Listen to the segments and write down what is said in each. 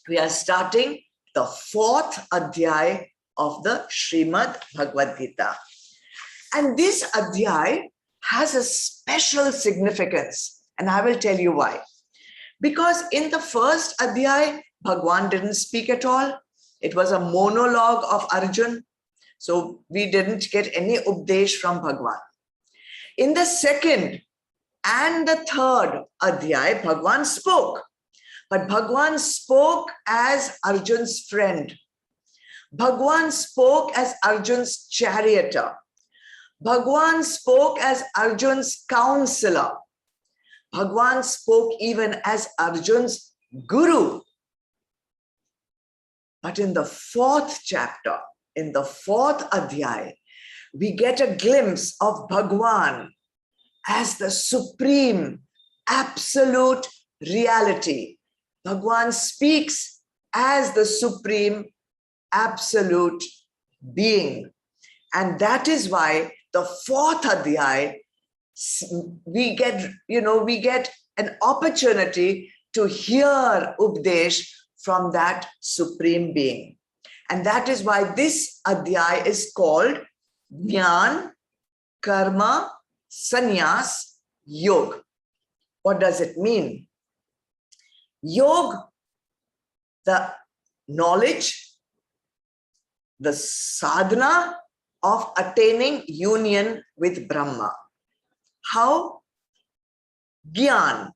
We are starting the 4th Adhyay of the Srimad Bhagavad Gita. And this Adhyay has a special significance, and I will tell you why. Because in the first Adhyay, Bhagwan didn't speak at all. It was a monologue of Arjun. So we didn't get any updesh from Bhagwan. In the second and the third Adhyay, Bhagwan spoke. But Bhagwan spoke as Arjun's friend. Bhagwan spoke as Arjun's charioteer. Bhagwan spoke as Arjun's counselor. Bhagwan spoke even as Arjun's guru. But in the 4th chapter, in the 4th Adhyay, we get a glimpse of Bhagwan as the supreme, absolute reality. Bhagwan speaks as the supreme, absolute being. And that is why the 4th Adhyay, we get an opportunity to hear Updesh from that supreme being. And that is why this Adhyay is called Jnana, Karma, Sannyas, Yoga. What does it mean? Yoga, the knowledge, the sadhana of attaining union with Brahma. How? Gyan,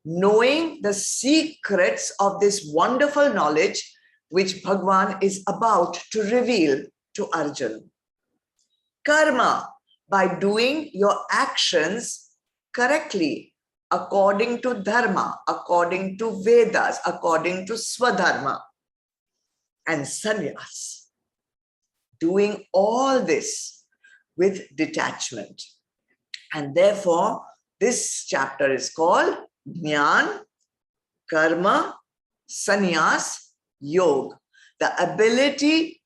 knowing the secrets of this wonderful knowledge which Bhagwan is about to reveal to Arjun. Karma, by doing your actions correctly, according to Dharma, according to Vedas, according to Swadharma. And Sannyas, doing all this with detachment. And therefore, this chapter is called Jnana, Karma, Sannyas, Yoga. The ability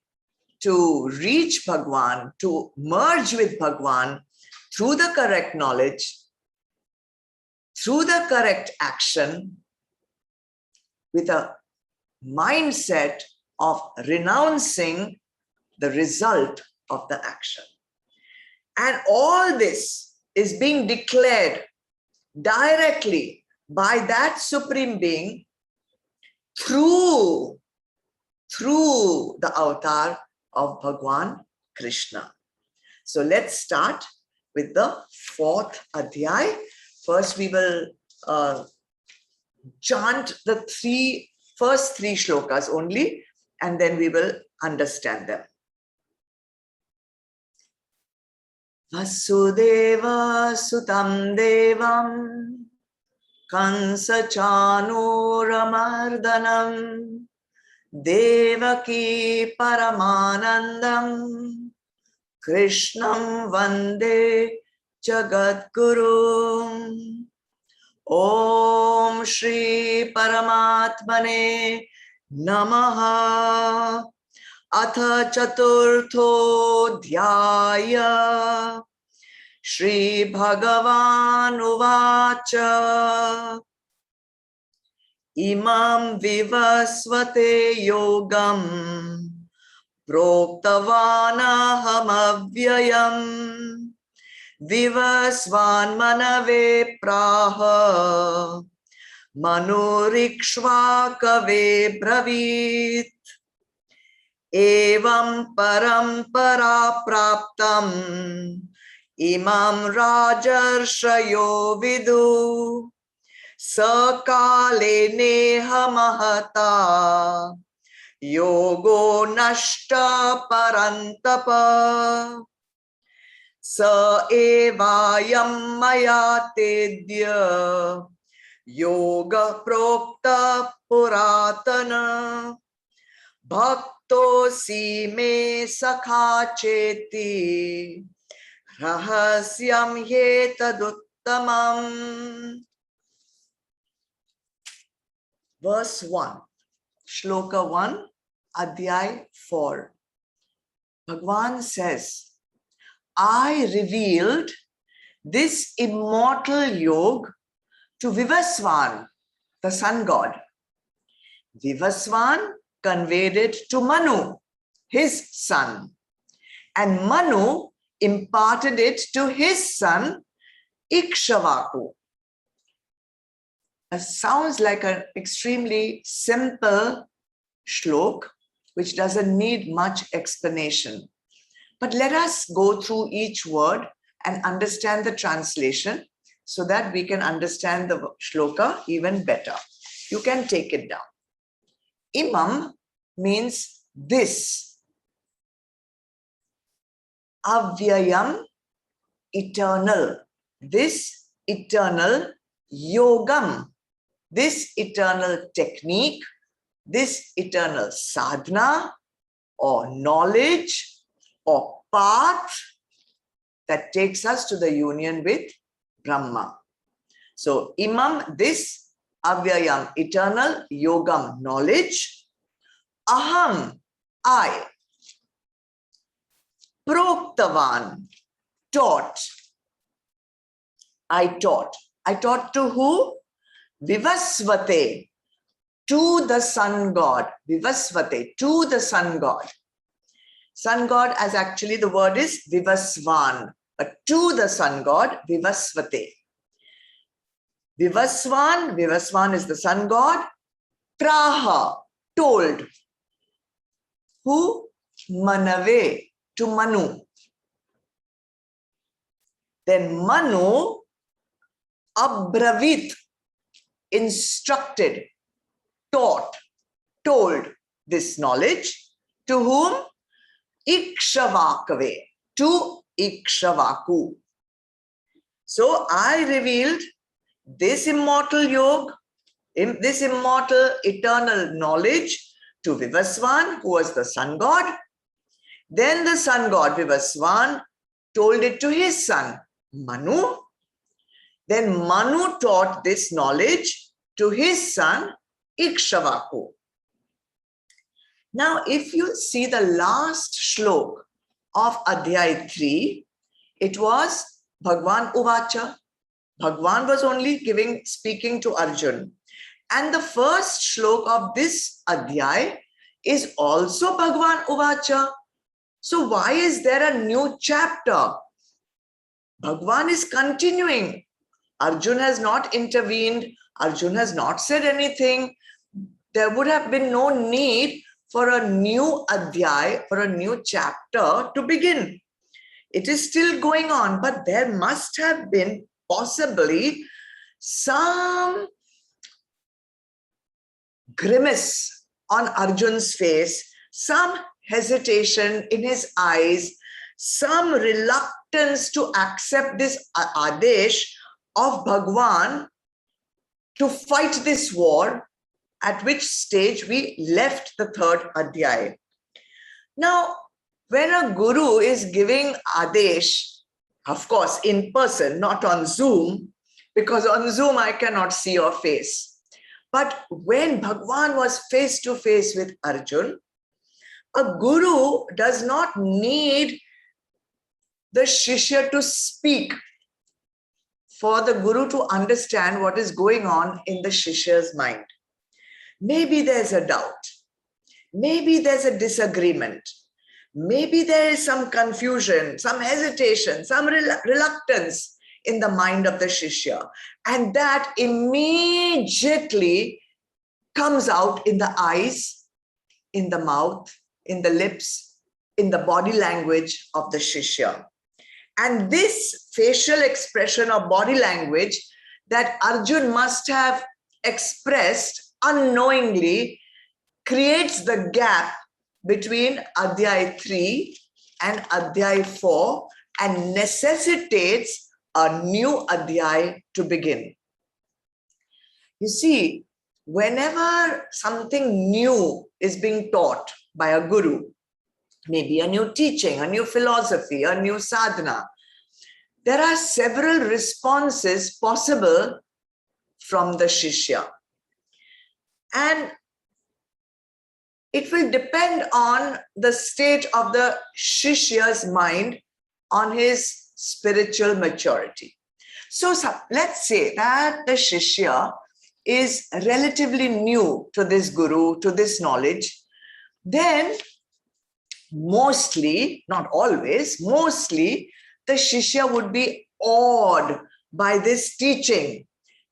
to reach Bhagwan, to merge with Bhagwan through the correct knowledge, through the correct action, with a mindset of renouncing the result of the action. And all this is being declared directly by that Supreme Being through the avatar of Bhagwan Krishna. So let's start with the 4th Adhyay. First we will chant the first three shlokas only, and then we will understand them. Vasudeva Sutam Devam Kansa Chanuramardhanam Devaki Paramanandam Krishnam Vande Jagadguru. Om Shri Paramatmane Namaha. Atha Chaturtho Dhyaya. Shri Bhagavan Uvacha. Imam Vivasvate Yogam Proktavanaham Avyayam Vivasvan Manave Praha Manurikshvakave Bravit Evam Parampara Praptam Imam Rajarshayo Vidu Sakale neha mahata yogo nashta parantapa sa evayam maya tedya yoga prokta puratana bhakto si me sakha cheti rahasyam yetaduttamam. Verse 1, Shloka 1, Adhyay 4. Bhagwan says, I revealed this immortal yoga to Vivasvan, the sun god. Vivasvan conveyed it to Manu, his son. And Manu imparted it to his son, Ikshvaku. It sounds like an extremely simple shlok, which doesn't need much explanation. But let us go through each word and understand the translation so that we can understand the shloka even better. You can take it down. Imam means this. Avyayam, eternal. This eternal yogam. This eternal technique, this eternal sadhana or knowledge or path that takes us to the union with Brahma. So imam, this avyayam, eternal yogam, knowledge. Aham, I. Proktavan, taught. I taught. I taught to who? Vivasvate, to the sun god. Vivasvate, to the sun god. Sun god, as actually the word is Vivasvan, but to the sun god, Vivasvate. Vivasvan, Vivasvan is the sun god. Praha, told. Who? Manave, to Manu. Then Manu, abravit, instructed, taught, told this knowledge to whom? Ikshvakave, to Ikshvaku. So I revealed this immortal yoga, this immortal eternal knowledge to Vivasvan, who was the sun god. Then the sun god Vivasvan told it to his son Manu. Then Manu taught this knowledge to his son Ikshvaku. Now, if you see the last shlok of Adhyay 3, it was Bhagwan Uvacha. Bhagwan was only speaking to Arjun. And the first shlok of this Adhyay is also Bhagwan Uvacha. So why is there a new chapter? Bhagwan is continuing. Arjun has not intervened. Arjun has not said anything. There would have been no need for a new Adhyay, for a new chapter to begin. It is still going on, but there must have been possibly some grimace on Arjun's face, some hesitation in his eyes, some reluctance to accept this Adesh of Bhagwan to fight this war, at which stage we left the third Adhyay. Now, when a guru is giving Adesh, of course, in person, not on Zoom, because on Zoom I cannot see your face. But when Bhagwan was face to face with Arjun, a guru does not need the Shishya to speak for the guru to understand what is going on in the Shishya's mind. Maybe there's a doubt. Maybe there's a disagreement. Maybe there is some confusion, some hesitation, some reluctance in the mind of the Shishya. And that immediately comes out in the eyes, in the mouth, in the lips, in the body language of the Shishya. And this facial expression of body language that Arjun must have expressed unknowingly creates the gap between Adhyay 3 and Adhyay 4 and necessitates a new Adhyay to begin. You see, whenever something new is being taught by a guru, maybe a new teaching, a new philosophy, a new sadhana, there are several responses possible from the Shishya. And it will depend on the state of the Shishya's mind, on his spiritual maturity. So let's say that the Shishya is relatively new to this guru, to this knowledge, then mostly, not always, mostly the Shishya would be awed by this teaching,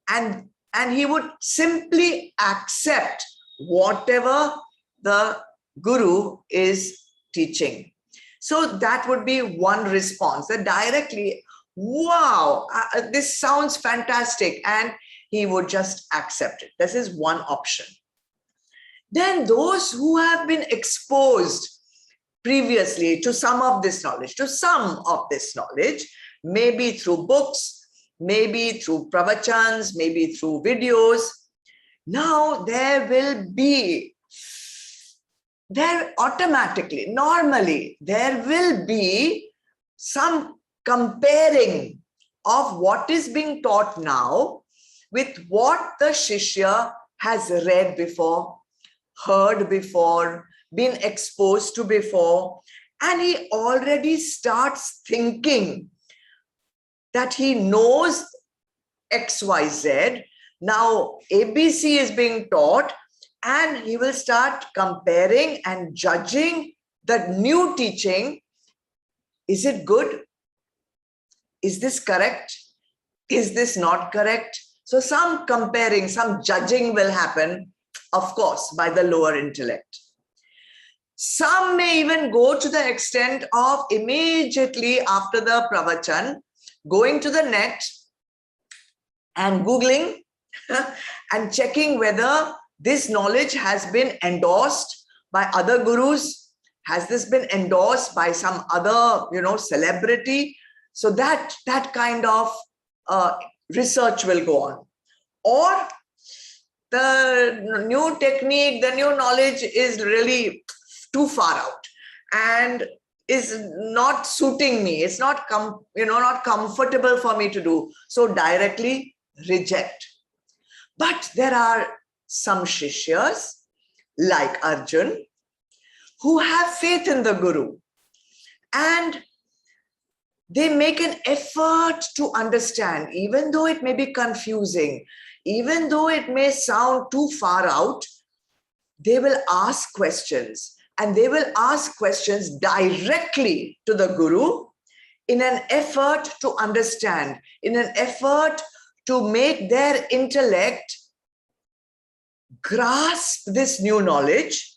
and he would simply accept whatever the guru is teaching. So that would be one response, that directly, wow, this sounds fantastic, and he would just accept it. This is one option. Then those who have been exposed previously to some of this knowledge, maybe through books, maybe through pravachans, maybe through videos, now normally there will be some comparing of what is being taught now with what the Shishya has read before, heard before, been exposed to before, and he already starts thinking that he knows XYZ. Now ABC is being taught, and he will start comparing and judging the new teaching. Is it good? Is this correct? Is this not correct? So some comparing, some judging will happen, of course, by the lower intellect. Some may even go to the extent of immediately after the pravachan, going to the net and Googling and checking whether this knowledge has been endorsed by other gurus. Has this been endorsed by some other, celebrity? So that kind of research will go on. Or the new technique, the new knowledge is really too far out and is not suiting me. It's not not comfortable for me to do. So directly reject. But there are some Shishyas like Arjun who have faith in the Guru, and they make an effort to understand, even though it may be confusing, even though it may sound too far out. They will ask questions, and they will ask questions directly to the Guru in an effort to understand, in an effort to make their intellect grasp this new knowledge.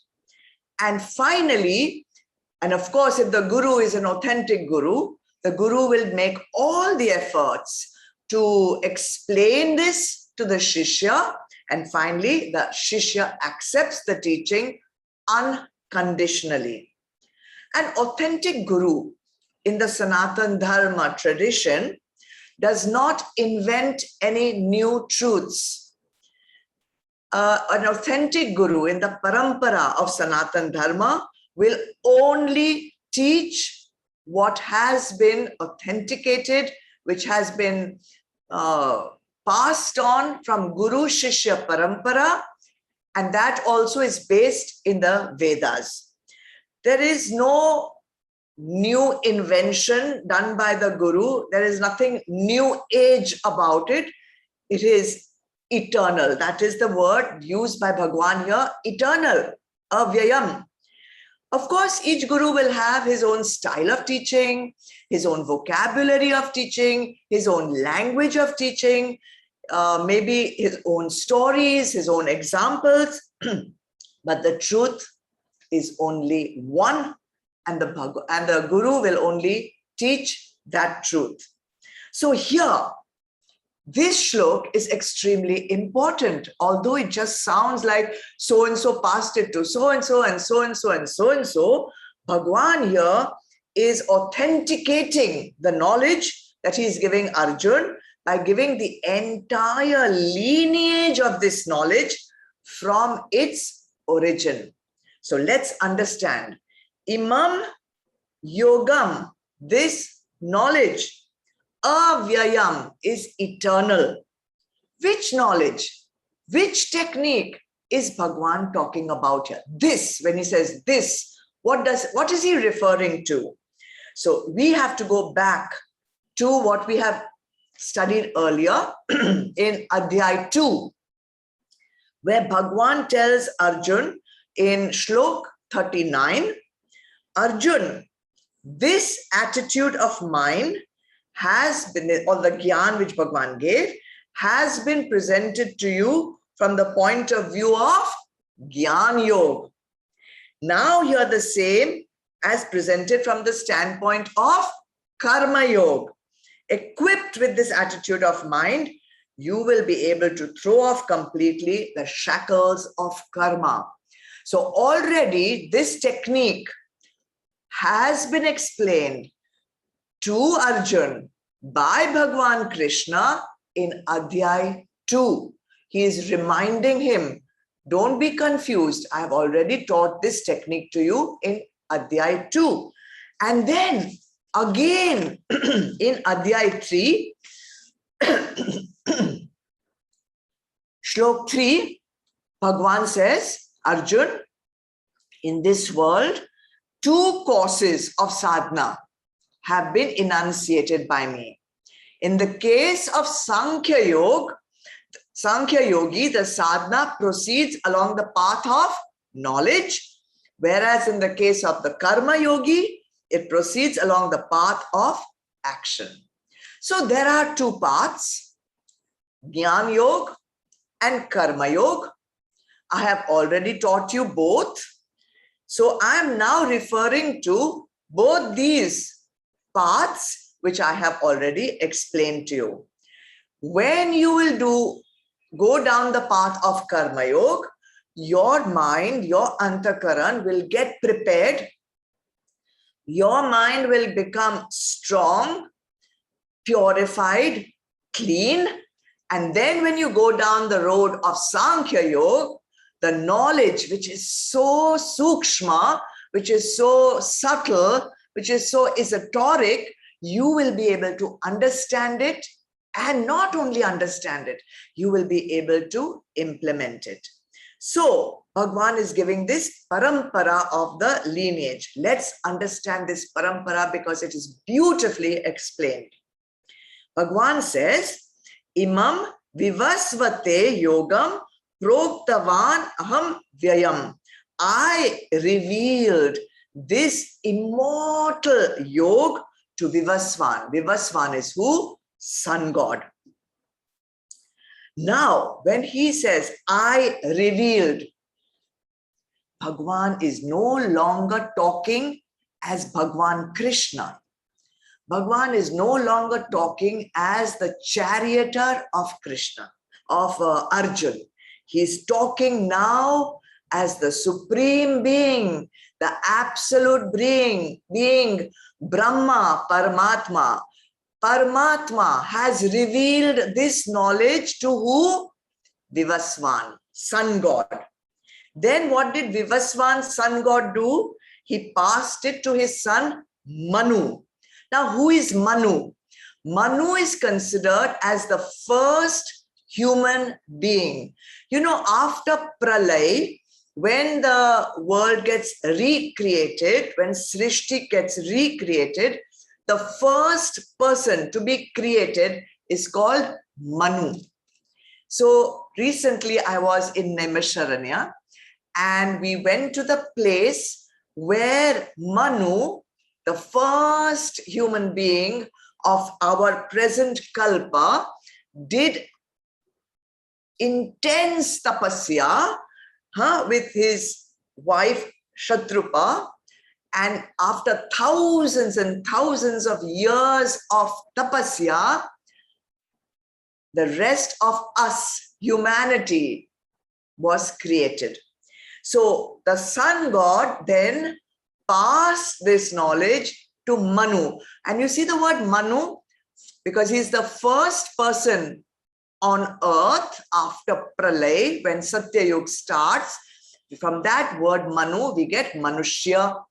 And finally, and of course, if the Guru is an authentic Guru, the Guru will make all the efforts to explain this to the Shishya, and finally the Shishya accepts the teaching unconditionally. An authentic Guru in the Sanatana Dharma tradition does not invent any new truths. An authentic Guru in the parampara of Sanatana Dharma will only teach what has been authenticated, which has been passed on from Guru Shishya parampara, and that also is based in the Vedas. There is no new invention done by the Guru. There is nothing new age about it. It is eternal. That is the word used by Bhagwan here, eternal, avyayam. Of course, each Guru will have his own style of teaching, his own vocabulary of teaching, his own language of teaching, maybe his own stories, his own examples. But the truth is only one, and the Guru will only teach that truth. So here, this shlok is extremely important, although it just sounds like so-and-so passed it to so-and-so and so-and-so and so-and-so. Bhagwan here is authenticating the knowledge that he is giving Arjun by giving the entire lineage of this knowledge from its origin. So let's understand. Imam yogam, this knowledge, avyayam, is eternal. Which knowledge, which technique is Bhagwan talking about here? This, when he says this, what is he referring to? So we have to go back to what we have studied earlier in Adhyay 2. where Bhagwan tells Arjun in Shloka 39, Arjun, this attitude of mine has been, or the Gyan which Bhagwan gave, has been presented to you from the point of view of Gyan Yoga. Now you're the same as presented from the standpoint of Karma Yoga. Equipped with this attitude of mind, you will be able to throw off completely the shackles of karma. So already this technique has been explained to Arjun by Bhagwan Krishna in Adhyay 2. He is reminding him, don't be confused. I have already taught this technique to you in Adhyay 2. And then again in Adhyay 3, Shlok 3, Bhagwan says, Arjun, in this world, 2 courses of sadhana have been enunciated by me. In the case of Sankhya Yoga, Sankhya Yogi, the sadhana proceeds along the path of knowledge, whereas in the case of the Karma Yogi, it proceeds along the path of action. So there are 2 paths, Jnana Yoga and Karma Yoga. I have already taught you both. So I am now referring to both these paths, which I have already explained to you. When you will go down the path of Karma Yoga, your mind, your antakaran will get prepared. Your mind will become strong, purified, clean. And then when you go down the road of Sankhya Yoga, the knowledge which is so sukshma, which is so subtle, which is so esoteric, you will be able to understand it, and not only understand it, you will be able to implement it. So Bhagwan is giving this parampara of the lineage. Let's understand this parampara because it is beautifully explained. Bhagwan says, Imam vivasvate yogam proktavan aham vyayam. I revealed this immortal yoga to Vivasvan. Vivasvan is who? Sun God. Now, when he says, I revealed, Bhagwan is no longer talking as Bhagwan Krishna. Bhagwan is no longer talking as the charioteer of Krishna, of Arjun. He's talking now as the supreme being, the absolute being Brahma, Paramatma. Paramatma has revealed this knowledge to who? Vivasvan, Sun God. Then what did Vivasvan, Sun God do? He passed it to his son Manu. Now who is Manu? Manu is considered as the first human being. You know, after Pralay, when the world gets recreated, when Srishti gets recreated, the first person to be created is called Manu. So recently I was in Naimisharanya and we went to the place where Manu, the first human being of our present Kalpa, did intense tapasya with his wife Shatrupa. And after thousands and thousands of years of tapasya, the rest of us, humanity, was created. So the Sun God then passed this knowledge to Manu. And you see the word Manu, because he's the first person on earth after Pralay, when Satya Yuga starts. From that word Manu, we get Manushya.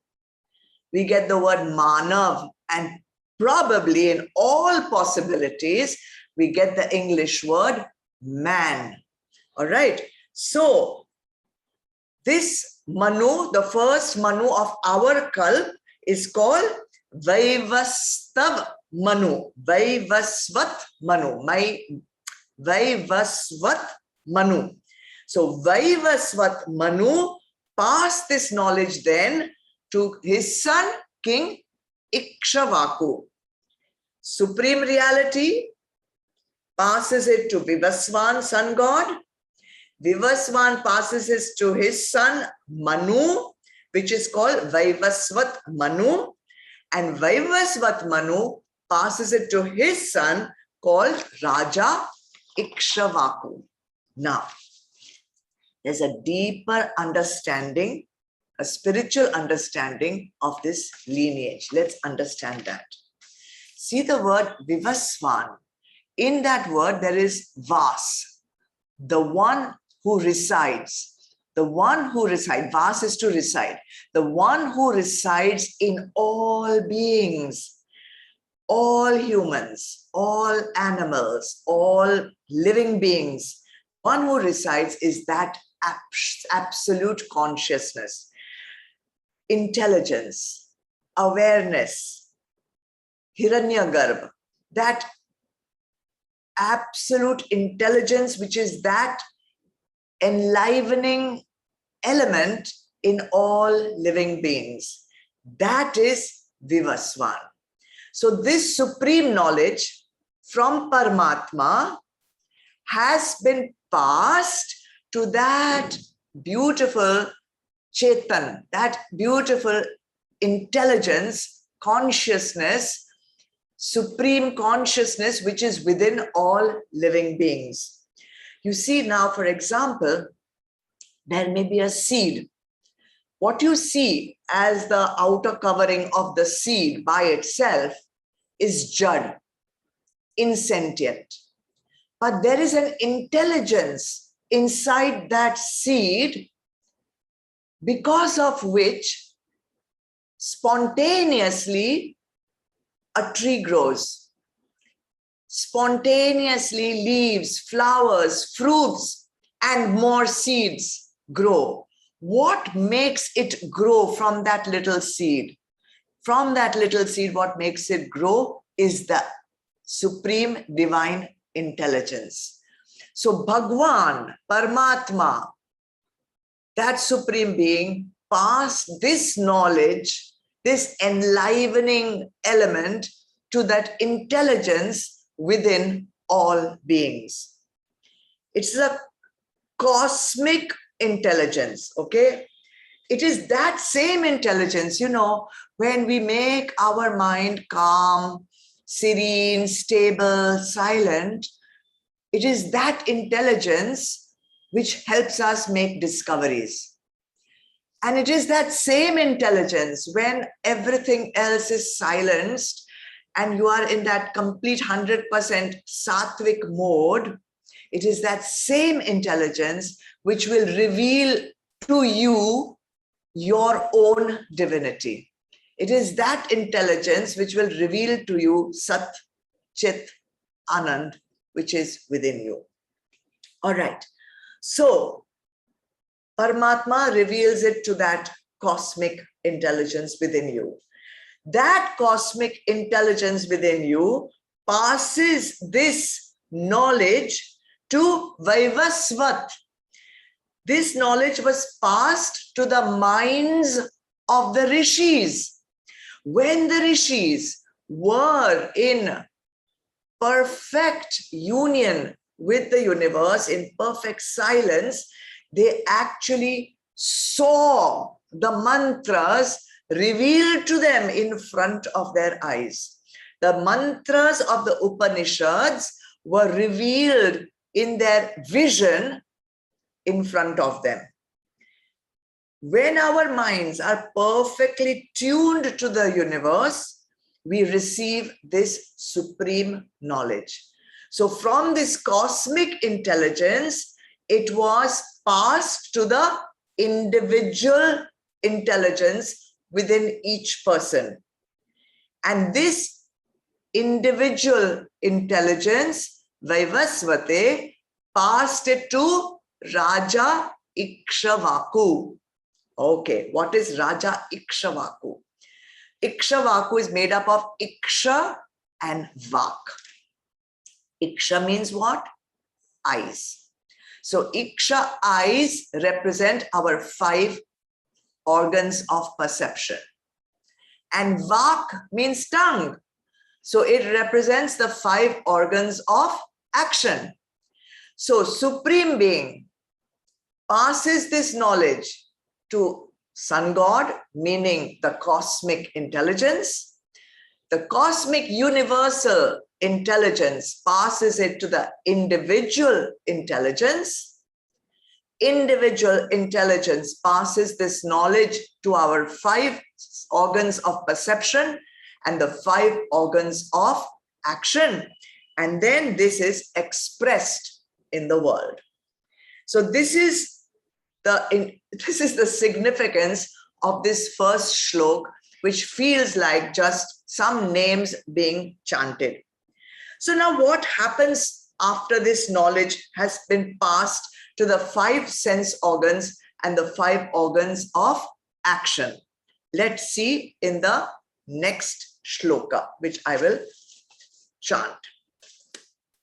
We get the word Manav, and probably in all possibilities, we get the English word man. All right. So this Manu, the first Manu of our Kalp, is called Vaivasvav Manu. Vaivasvat Manu. Vaivasvat Manu. So Vaivasvat Manu passed this knowledge then to his son, King Ikshvaku. Supreme reality passes it to Vivasvan, sun god. Vivasvan passes it to his son Manu, which is called Vaivasvat Manu. And Vaivasvat Manu passes it to his son called Raja Ikshvaku. Now, there's a deeper understanding, a spiritual understanding of this lineage. Let's understand that. See the word Vivasvan. In that word, there is Vas, the one who resides. The one who resides, Vas is to reside. The one who resides in all beings, all humans, all animals, all living beings. One who resides is that absolute consciousness, intelligence, awareness, Hiranyagarbha, that absolute intelligence, which is that enlivening element in all living beings. That is Vivasvan. So this supreme knowledge from Paramatma has been passed to that beautiful Chetan, that beautiful intelligence, consciousness, supreme consciousness, which is within all living beings. You see now, for example, there may be a seed. What you see as the outer covering of the seed by itself is Jad, insentient. But there is an intelligence inside that seed because of which spontaneously a tree grows. Spontaneously leaves, flowers, fruits, and more seeds grow. What makes it grow from that little seed? From that little seed, what makes it grow is the supreme divine intelligence. So Bhagwan, Paramatma, that supreme being, passed this knowledge, this enlivening element to that intelligence within all beings. It's a cosmic intelligence, okay? It is that same intelligence, when we make our mind calm, serene, stable, silent, it is that intelligence which helps us make discoveries. And it is that same intelligence when everything else is silenced and you are in that complete 100% sattvic mode, it is that same intelligence which will reveal to you your own divinity. It is that intelligence which will reveal to you Sat, Chit, Anand, which is within you. All right. So, Paramatma reveals it to that cosmic intelligence within you. That cosmic intelligence within you passes this knowledge to Vaivasvat. This knowledge was passed to the minds of the rishis. When the rishis were in perfect union with the universe, in perfect silence, they actually saw the mantras revealed to them in front of their eyes. The mantras of the Upanishads were revealed in their vision in front of them. When our minds are perfectly tuned to the universe, we receive this supreme knowledge. So from this cosmic intelligence, it was passed to the individual intelligence within each person. And this individual intelligence, Vaivasvate, passed it to Raja Ikshvaku. Okay, what is Raja Ikshvaku? Ikshvaku is made up of Iksha and Vak. Iksha means what? Eyes. So Iksha, eyes, represent our 5 organs of perception. And Vak means tongue. So it represents the 5 organs of action. So Supreme Being passes this knowledge to Sun God, meaning the cosmic intelligence. The cosmic universal intelligence passes it to the individual intelligence. Individual intelligence passes this knowledge to our 5 organs of perception and the 5 organs of action. And then this is expressed in the world. So this is the significance of this first shlok, which feels like just some names being chanted. So now what happens after this knowledge has been passed to the 5 sense organs and the 5 organs of action? Let's see in the next shloka, which I will chant.